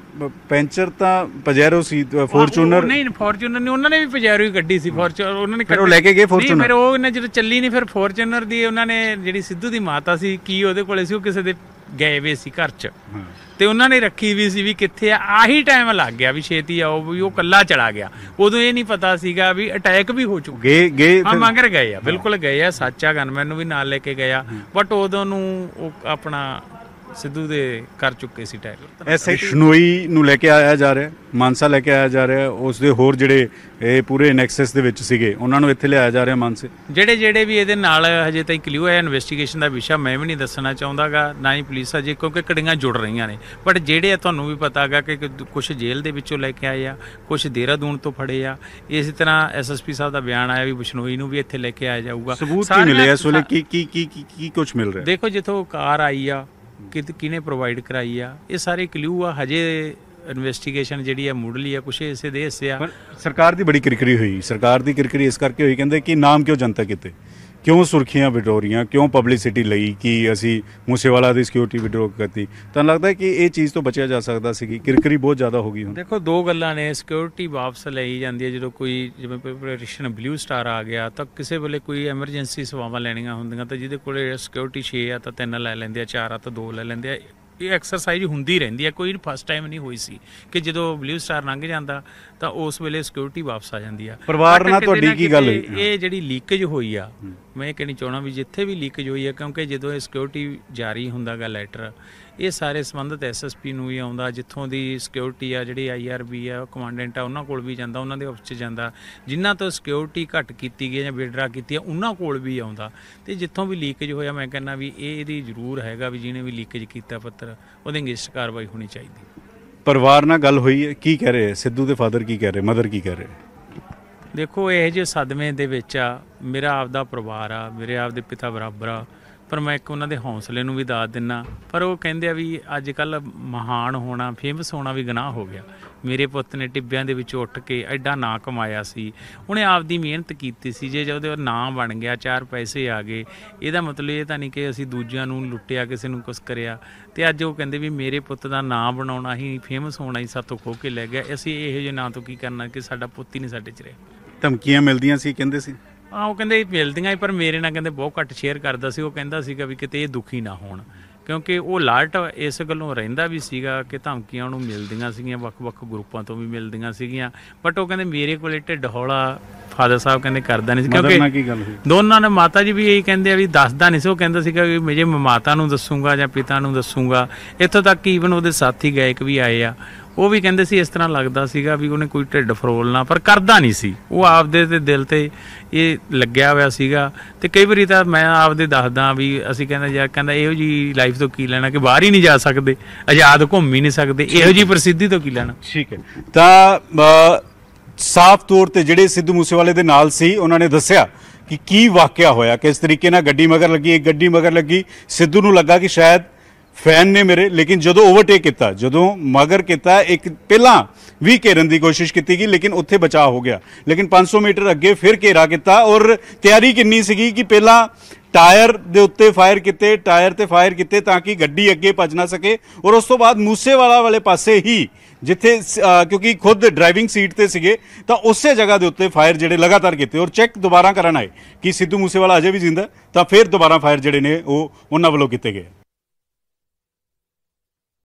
ਪੈਂਚਰ ਤਾਂ ਪਜੈਰੋ ਸੀ, ਫੋਰਚੂਨਰ ਨਹੀਂ, ਫੋਰਚੂਨਰ ਨਹੀਂ, ਉਹਨਾਂ ਨੇ ਵੀ ਪਜੈਰੋ ਹੀ ਗੱਡੀ ਸੀ। ਫੋਰਚੂਨਰ ਉਹਨਾਂ ਨੇ ਲੈ ਕੇ ਗਏ ਫੋਰਚੂਨਰ, ਫਿਰ ਉਹ ਜਦੋਂ ਚੱਲੀ ਨਹੀਂ, ਫਿਰ ਫੋਰਚੂਨਰ ਦੀ ਉਹਨਾਂ ਨੇ ਜਿਹੜੀ ਸਿੱਧੂ ਦੀ ਮਾਤਾ ਸੀ, ਕੀ ਉਹਦੇ ਕੋਲੇ ਸੀ, ਉਹ ਕਿਸੇ ਦੇ ਗਏ ਵੇ ਸੀ ਘਰ 'ਚ, ਤੇ ਉਹਨਾਂ ਨੇ ਰੱਖੀ ਵੀ ਸੀ ਵੀ ਕਿੱਥੇ ਆ। ਆਹੀ ਟਾਈਮ ਲੱਗ ਗਿਆ ਵੀ ਛੇਤੀ ਆਓ, ਵੀ ਉਹ ਕੱਲਾ ਚਲਾ ਗਿਆ। ਉਦੋਂ ਇਹ ਨਹੀਂ ਪਤਾ ਸੀਗਾ ਵੀ ਅਟੈਕ ਵੀ ਹੋ ਚੁੱਕੇ, ਹਾਂ ਮਗਰ ਗਏ ਆ, ਬਿਲਕੁਲ ਗਏ ਆ, ਸੱਚ ਆ, ਗਨਮੈਨ ਨੂੰ ਵੀ ਨਾਲ ਲੈ ਕੇ ਗਏ ਆ। ਬਟ ਉਦੋਂ ਨੂੰ ਉਹ ਆਪਣਾ ਸਿੱਧੂ ਦੇ ਕਰ ਚੁੱਕੇ ਸੀ ਟੈਗ। ਬਿਸ਼ਨੋਈ ਨੂੰ ਲੈ ਕੇ ਆਇਆ ਜਾ ਰਿਹਾ, ਮਾਨਸਾ ਲੈ ਕੇ ਆਇਆ ਜਾ ਰਿਹਾ, ਉਸ ਦੇ ਹੋਰ ਜਿਹੜੇ ਇਹ ਪੂਰੇ ਨੈਕਸਸ ਦੇ ਵਿੱਚ ਸੀਗੇ ਉਹਨਾਂ ਨੂੰ ਇੱਥੇ ਲਿਆਇਆ ਜਾ ਰਿਹਾ ਮਾਨਸੇ। ਜਿਹੜੇ ਵੀ ਇਹਦੇ ਨਾਲ ਹਜੇ ਤਾਈਂ ਕਲਿਊ ਹੈ, ਇਨਵੈਸਟੀਗੇਸ਼ਨ ਦਾ ਵਿਸ਼ਾ ਮੈਂ ਵੀ ਨਹੀਂ ਦੱਸਣਾ ਚਾਹੁੰਦਾਗਾ, ਨਾ ਹੀ ਪੁਲਿਸ ਅਜੇ, ਕਿਉਂਕਿ ਕੜੀਆਂ ਜੁੜ ਰਹੀਆਂ ਨੇ। ਬਟ ਜਿਹੜੇ ਆ ਤੁਹਾਨੂੰ ਵੀ ਪਤਾ ਹੈਗਾ ਕਿ ਕੁਝ ਜੇਲ੍ਹ ਦੇ ਵਿੱਚੋਂ ਲੈ ਕੇ ਆਏ ਆ, ਕੁਝ ਦੇਹਰਾਦੂਨ ਤੋਂ ਫੜੇ ਆ। ਇਸੇ ਤਰ੍ਹਾਂ ਐਸਐਸਪੀ ਸਾਹਿਬ ਦਾ ਬਿਆਨ ਆਇਆ ਵੀ ਬਿਸ਼ਨੋਈ ਨੂੰ ਵੀ ਇੱਥੇ ਲੈ ਕੇ ਆਇਆ ਜਾਊਗਾ। ਸਬੂਤ ਕੀ ਮਿਲੇ ਇਸ ਵੇਲੇ, ਕੀ ਕੁਝ ਮਿਲ ਰਿਹਾ? ਦੇਖੋ ਜਿੱਥੋਂ ਕਾਰ ਆਈ ਆ, ਕਿਹਨੇ ਪ੍ਰੋਵਾਈਡ ਕਰਾਈ ਆ, ਇਹ ਸਾਰੇ ਕਲਿਊ ਆ। ਹਜੇ ਇਨਵੈਸਟੀਗੇਸ਼ਨ ਜਿਹੜੀ ਆ ਮੁੱਢਲੀ ਆ, ਕੁਛ ਇਸੇ ਦੇ ਹਿੱਸੇ ਆ। ਸਰਕਾਰ ਦੀ ਬੜੀ ਕਿਰਕਰੀ ਹੋਈ, ਸਰਕਾਰ ਦੀ ਕਿਰਕਰੀ ਇਸ ਕਰਕੇ ਹੋਈ, ਕਹਿੰਦੇ ਕਿ ਨਾਮ ਕਿਉਂ ਜਨਤਾ ਕੀਤੇ, ਕਿਉਂ ਸੁਰਖੀਆਂ ਵਿਡੋ ਰਹੀਆਂ, ਕਿਉਂ ਪਬਲਿਸਿਟੀ ਲਈ ਕਿ ਅਸੀਂ ਮੂਸੇਵਾਲਾ ਦੀ ਸਿਕਿਉਰਿਟੀ ਵਿਡਰੋ ਕਰਤੀ। ਤਾਂ ਲੱਗਦਾ ਹੈ ਕਿ ਇਹ ਚੀਜ਼ ਤੋਂ ਬਚਿਆ ਜਾ ਸਕਦਾ ਸੀ ਕਿ ਕਿਰਕਰੀ ਬਹੁਤ ਜ਼ਿਆਦਾ ਹੋ ਗਈ ਹੁਣ। ਦੇਖੋ ਦੋ ਗੱਲਾਂ ਨੇ, ਸਿਕਿਉਰਿਟੀ ਵਾਪਸ ਲਈ ਜਾਂਦੀ ਹੈ ਜਦੋਂ ਕੋਈ, ਜਿਵੇਂ ਪ੍ਰੈਪਰੇਸ਼ਨ ਬਲੂ ਸਟਾਰ ਆ ਗਿਆ ਤਾਂ ਕਿਸੇ ਵੇਲੇ ਕੋਈ ਐਮਰਜੈਂਸੀ ਸੇਵਾਵਾਂ ਲੈਣੀਆਂ ਹੁੰਦੀਆਂ ਤਾਂ ਜਿਹਦੇ ਕੋਲੇ ਸਿਕਿਉਰਿਟੀ 6 ਆ ਤਾਂ 3 ਲੈ ਲੈਂਦੇ ਆ, 4 ਆ ਤਾਂ 2 ਲੈ ਲੈਂਦੇ ਆ। ਇਹ ਐਕਸਰਸਾਈਜ਼ ਹੁੰਦੀ ਰਹਿੰਦੀ ਹੈ, ਕੋਈ ਫਸਟ ਟਾਈਮ ਨਹੀਂ ਹੋਈ ਸੀ ਕਿ ਜਦੋਂ ਬਲੂ ਸਟਾਰ ਲੰਘ ਜਾਂਦਾ ਤਾਂ ਉਸ ਵੇਲੇ ਸਿਕਿਉਰਿਟੀ ਵਾਪਸ ਆ ਜਾਂਦੀ ਆ। ਪਰਿਵਾਰ ਨਾਲ ਤੁਹਾਡੀ ਕੀ ਗੱਲ ਹੋਈ? ਇਹ ਜਿਹੜੀ ਲੀਕੇਜ ਹੋਈ ਆ, ਮੈਂ ਇਹ ਕਹਿਣੀ ਚਾਹਣਾ ਵੀ ਜਿੱਥੇ ਵੀ ਲੀਕੇਜ ਹੋਈ ਆ, ਕਿਉਂਕਿ ਜਦੋਂ ਇਹ ਸਿਕਿਉਰਿਟੀ ਜਾਰੀ ਹੁੰਦਾਗਾ ਲੈਟਰ, ਇਹ ਸਾਰੇ ਸੰਬੰਧਿਤ ਐਸਐਸਪੀ ਨੂੰ ਵੀ ਆਉਂਦਾ, ਜਿੱਥੋਂ ਦੀ ਸਿਕਿਉਰਿਟੀ ਆ, ਜਿਹੜੀ ਆਈਆਰਬੀ ਆ, ਕਮਾਂਡੈਂਟ ਆ, ਉਹਨਾਂ ਕੋਲ ਵੀ ਜਾਂਦਾ, ਉਹਨਾਂ ਦੇ ਆਫਿਸ 'ਚ ਜਾਂਦਾ। ਜਿਨ੍ਹਾਂ ਤੋਂ ਸਿਕਿਉਰਿਟੀ ਘੱਟ ਕੀਤੀ ਗਈ ਜਾਂ ਵਿਡਰਾ ਕੀਤੀ ਆ, ਉਹਨਾਂ ਕੋਲ ਵੀ ਆਉਂਦਾ। ਤੇ ਜਿੱਥੋਂ ਵੀ ਲੀਕੇਜ ਹੋਇਆ, ਮੈਂ ਕਹਿੰਦਾ ਵੀ ਇਹਦੀ ਜ਼ਰੂਰ ਹੈਗਾ ਵੀ ਜਿਹਨੇ ਵੀ ਲੀਕੇਜ ਕੀਤਾ ਪੱਤਰ, ਉਹਦੇ ਅਗੇਂਸਟ ਕਾਰਵਾਈ ਹੋਣੀ ਚਾਹੀਦੀ। ਪਰਿਵਾਰ ਨਾਲ ਗੱਲ ਹੋਈ ਹੈ, ਕੀ ਕਹਿ ਰਹੇ ਸਿੱਧੂ ਦੇ ਫਾਦਰ, ਕੀ ਕਹਿ ਰਹੇ, ਮਦਰ ਕੀ ਕਹਿ ਰਹੇ? ਦੇਖੋ ਇਹ ਜਿਹੇ ਸਦਮੇ ਦੇ ਵਿੱਚ ਆ, ਮੇਰਾ ਆਪਦਾ ਪਰਿਵਾਰ ਆ, ਮੇਰੇ ਆਪਦੇ ਪਿਤਾ ਬਰਾਬਰ ਆ, ਪਰ ਮੈਂ ਇੱਕ ਉਹਨਾਂ ਦੇ ਹੌਸਲੇ ਨੂੰ ਵੀ ਦਾਤ ਦਿੰਦਾ। ਪਰ ਉਹ ਕਹਿੰਦੇ ਆ ਵੀ ਅੱਜ ਕੱਲ੍ਹ ਮਹਾਨ ਹੋਣਾ, ਫੇਮਸ ਹੋਣਾ ਵੀ ਗੁਨਾਹ ਹੋ ਗਿਆ। ਮੇਰੇ ਪੁੱਤ ਨੇ ਟਿੱਬਿਆਂ ਦੇ ਵਿੱਚੋਂ ਉੱਠ ਕੇ ਐਡਾ ਨਾਂ ਕਮਾਇਆ ਸੀ, ਉਹਨੇ ਆਪਦੀ ਮਿਹਨਤ ਕੀਤੀ ਸੀ। ਜੇ ਉਹਦੇ ਨਾਂ ਬਣ ਗਿਆ, 4 ਪੈਸੇ ਆ ਗਏ, ਇਹਦਾ ਮਤਲਬ ਇਹ ਤਾਂ ਨਹੀਂ ਕਿ ਅਸੀਂ ਦੂਜਿਆਂ ਨੂੰ ਲੁੱਟਿਆ, ਕਿਸੇ ਨੂੰ ਕੁਛ ਕਰਿਆ। ਤੇ ਅੱਜ ਉਹ ਕਹਿੰਦੇ ਵੀ ਮੇਰੇ ਪੁੱਤ ਦਾ ਨਾਂ ਬਣਾਉਣਾ ਹੀ, ਫੇਮਸ ਹੋਣਾ ਹੀ ਸਾਤੋਂ ਖੋਹ ਕੇ ਲੈ ਗਿਆ। ਅਸੀਂ ਇਹੋ ਜਿਹੇ ਨਾਂ ਤੋਂ ਕੀ ਕਰਨਾ ਕਿ ਸਾਡਾ ਪੁੱਤ ਹੀ ਨਹੀਂ ਸਾਡੇ 'ਚ ਰਿਹਾ। ਧਮਕੀਆਂ ਮਿਲਦੀਆਂ ਸੀ ਕਹਿੰਦੇ ਸੀ? ਹਾਂ, ਉਹ ਕਹਿੰਦੇ ਮਿਲਦੀਆਂ, ਪਰ ਮੇਰੇ ਨਾਲ ਕਹਿੰਦੇ ਬਹੁਤ ਘੱਟ ਸ਼ੇਅਰ ਕਰਦਾ ਸੀ। ਉਹ ਕਹਿੰਦਾ ਸੀਗਾ ਵੀ ਕਿਤੇ ਇਹ ਦੁਖੀ ਨਾ ਹੋਣ, ਕਿਉਂਕਿ ਉਹ ਅਲਰਟ ਇਸ ਗੱਲੋਂ ਰਹਿੰਦਾ ਵੀ ਸੀਗਾ ਕਿ ਧਮਕੀਆਂ ਉਹਨੂੰ ਮਿਲਦੀਆਂ ਸੀਗੀਆਂ, ਵੱਖ-ਵੱਖ ਗਰੁੱਪਾਂ ਤੋਂ ਵੀ ਮਿਲਦੀਆਂ ਸੀਗੀਆਂ। ਬਟ ਉਹ ਕਹਿੰਦੇ ਮੇਰੇ ਕੋਲੇ ਢਿੱਡ ਹੌਲਾ ਫਾਦਰ ਸਾਹਿਬ ਕਹਿੰਦੇ ਕਰਦਾ ਨਹੀਂ ਸੀ, ਕਿਉਂਕਿ ਦੋਨਾਂ ਨੇ, ਮਾਤਾ ਜੀ ਵੀ ਇਹੀ ਕਹਿੰਦੇ ਆ ਵੀ ਦੱਸਦਾ ਨਹੀਂ ਸੀ। ਉਹ ਕਹਿੰਦਾ ਸੀਗਾ ਵੀ ਮੇਰੇ ਮਾਤਾ ਨੂੰ ਦੱਸੂਗਾ ਜਾਂ ਪਿਤਾ ਨੂੰ ਦੱਸੂਗਾ। ਇੱਥੋਂ ਤੱਕ ਈਵਨ ਉਹਦੇ ਸਾਥੀ ਗਾਇਕ ਵੀ ਆਏ ਆ, ਉਹ ਵੀ ਕਹਿੰਦੇ ਸੀ ਇਸ ਤਰ੍ਹਾਂ ਲੱਗਦਾ ਸੀਗਾ ਵੀ ਉਹਨੇ ਕੋਈ ਢਿੱਡ ਫਰੋਲਣਾ, ਪਰ ਕਰਦਾ ਨਹੀਂ ਸੀ। ਉਹ ਆਪਦੇ ਤੇ ਦਿਲ ਤੇ ਇਹ ਲੱਗਿਆ ਹੋਇਆ ਸੀਗਾ। ਤੇ ਕਈ ਵਾਰੀ ਤਾਂ ਮੈਂ ਆਪਦੇ ਦੱਸਦਾ ਵੀ ਅਸੀਂ ਕਹਿੰਦਾ ਇਹੋ ਜਿਹੀ ਲਾਈਫ ਤੋਂ ਕੀ ਲੈਣਾ ਕਿ ਬਾਹਰ ਹੀ ਨਹੀਂ ਜਾ ਸਕਦੇ, ਆਜ਼ਾਦ ਘੁੰਮ ਹੀ ਨਹੀਂ ਸਕਦੇ, ਇਹੋ ਜਿਹੀ ਪ੍ਰਸਿੱਧੀ ਤੋਂ ਕੀ ਲੈਣਾ। ਠੀਕ ਹੈ, ਤਾਂ ਸਾਫ਼ ਤੌਰ ਤੇ ਜਿਹੜੇ ਸਿੱਧੂ ਮੂਸੇਵਾਲੇ ਦੇ ਨਾਲ ਸੀ ਉਹਨਾਂ ਨੇ ਦੱਸਿਆ ਕਿ ਕੀ ਵਾਕਿਆ ਹੋਇਆ, ਕਿਸ ਤਰੀਕੇ ਨਾਲ ਗੱਡੀ ਮਗਰ ਲੱਗੀ, ਇੱਕ ਗੱਡੀ ਮਗਰ ਲੱਗੀ। ਸਿੱਧੂ ਨੂੰ ਲੱਗਾ ਕਿ ਸ਼ਾਇਦ ਫੈਨ ਨੇ ਮੇਰੇ, ਲੇਕਿਨ ਜਦੋਂ ਓਵਰਟੇਕ ਕੀਤਾ, ਜਦੋਂ ਮਗਰ ਕੀਤਾ, ਇੱਕ ਪਹਿਲਾਂ ਵੀ ਘੇਰਨ ਦੀ ਕੋਸ਼ਿਸ਼ ਕੀਤੀ ਗਈ ਲੇਕਿਨ ਉੱਥੇ ਬਚਾਅ ਹੋ ਗਿਆ। ਲੇਕਿਨ 500 ਮੀਟਰ ਅੱਗੇ ਫਿਰ ਘੇਰਾ ਕੀਤਾ ਔਰ ਤਿਆਰੀ ਕਿੰਨੀ ਸੀਗੀ ਕਿ ਪਹਿਲਾਂ ਟਾਇਰ ਦੇ ਉੱਤੇ ਫਾਇਰ ਕੀਤੇ, ਟਾਇਰ ਤੇ ਫਾਇਰ ਕੀਤੇ ਤਾਂ ਕਿ ਗੱਡੀ ਅੱਗੇ ਭੱਜ ਨਾ ਸਕੇ। ਔਰ ਉਸ ਤੋਂ ਬਾਅਦ ਮੂਸੇਵਾਲਾ ਵਾਲੇ ਪਾਸੇ ਹੀ, ਜਿੱਥੇ ਕਿਉਂਕਿ ਖੁਦ ਡਰਾਈਵਿੰਗ ਸੀਟ ਤੇ ਸੀਗੇ, ਤਾਂ ਉਸੇ ਜਗ੍ਹਾ ਦੇ ਉੱਤੇ ਫਾਇਰ ਜਿਹੜੇ ਲਗਾਤਾਰ ਕੀਤੇ ਔਰ ਚੈੱਕ ਦੁਬਾਰਾ ਕਰਨ ਆਏ ਕਿ ਸਿੱਧੂ ਮੂਸੇਵਾਲਾ ਅਜੇ ਵੀ ਜ਼ਿੰਦਾ, ਤਾਂ ਫਿਰ ਦੁਬਾਰਾ ਫਾਇਰ ਜਿਹੜੇ ਨੇ ਉਹ ਉਹਨਾਂ ਵੱਲੋਂ ਕੀਤੇ ਗਏ।